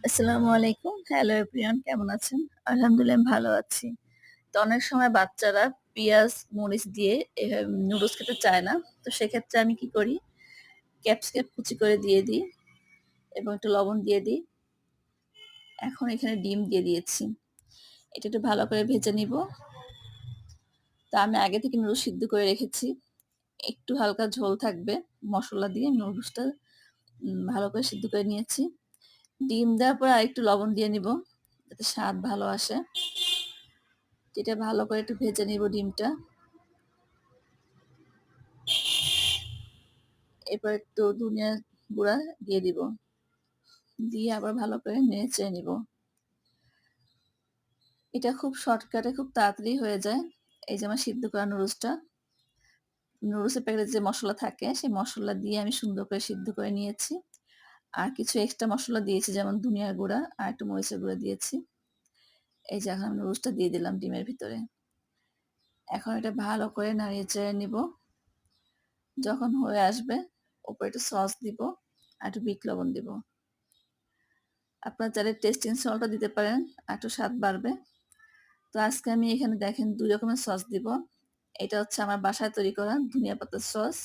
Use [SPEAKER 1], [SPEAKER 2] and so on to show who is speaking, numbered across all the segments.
[SPEAKER 1] আসসালামু আলাইকুম। Hello everyone, কেমন আছেন? আলহামদুলিল্লাহ আমি ভালো আছি। তো অনেক সময় বাচ্চারা পিঁয়াজ, মরিচ দিয়ে নুডলস খেতে চায় না। তো সেক্ষেত্রে আমি কি করি? ক্যাপসিকাম কুচি করে দিয়ে দিই এবং একটু লবণ দিয়ে দিই। এখন এখানে ডিম দিয়ে দিয়েছি। এটা একটু ভালো করে ভেজে নিব। তো আমি আগে থেকে নুডলস সিদ্ধ করে রেখেছি। একটু হালকা ঝোল থাকবে মসলা দিয়ে নুডলসটা ভালো করে সিদ্ধ করে নিয়েছি। ডিম দেওয়ার পর আরেকটু লবণ দিয়ে নিব যাতে স্বাদ ভালো আসে। এটা ভালো করে একটু ভেজে নিব ডিমটা। এরপর একটু ধনিয়া গুঁড়া দিয়ে দিব। দিয়ে আবার ভালো করে নেড়ে-চেড়ে নিব। এটা খুব শর্টকাটে খুব তাড়াতাড়ি হয়ে যায়। এই যে আমার সিদ্ধ করা নুডলসটা। নুডলসের প্যাকেটে যে মসলা থাকে সেই মসলা দিয়ে আমি সুন্দর করে সিদ্ধ করে নিয়েছি। আর কিছু এক্সট্রা মসলা দিয়েছি যেমন ধনিয়ার গুঁড়া আর একটু মরিচের গুঁড়া দিয়েছি। এই যে এখন আমি নুডলসটা দিয়ে দিলাম ডিমের ভিতরে। এখন এটা ভালো করে নাড়িয়ে-চেড়ে নিব। যখন হয়ে আসবে উপরে একটু সস দিব আর একটু বিট লবণ দিব। আপনারা চাইলে টেস্টিং সল্টও দিতে পারেন, আরেকটু স্বাদ বাড়বে। তো আজকে আমি এখানে দেখেন ২ রকমের সস দিব। এটা হচ্ছে আমার বাসায় তৈরি করা ধনিয়া পাতার সস।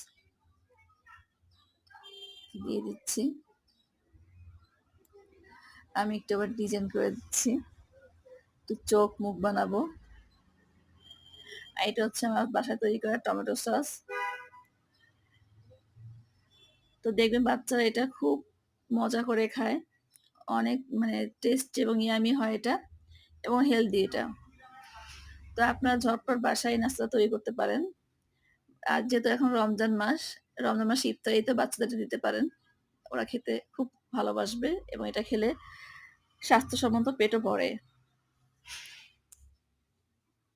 [SPEAKER 1] দিয়ে দিচ্ছি। আমি একটু আবার ডিজাইন করে দিচ্ছি। একটু চোখ মুখ বানাবো। আর এটা হচ্ছে আমার বাসায় তৈরি করা টমেটো সস। তো দেখবেন বাচ্চারা এটা খুব মজা করে খায়। অনেক মানে টেস্ট এবং ইয়ামি হয় এটা এবং হেলদি এটা। তো আপনারা ঝটপট বাসায় নাস্তা তৈরি করতে পারেন। আর যেহেতু এখন রমজান মাস ইফতারিতে বাচ্চাদেরকে দিতে পারেন। ওরা খেতে খুব ভালোবাসবে এবং এটা খেলে স্বাস্থ্যসম্মত পেটও ভরে।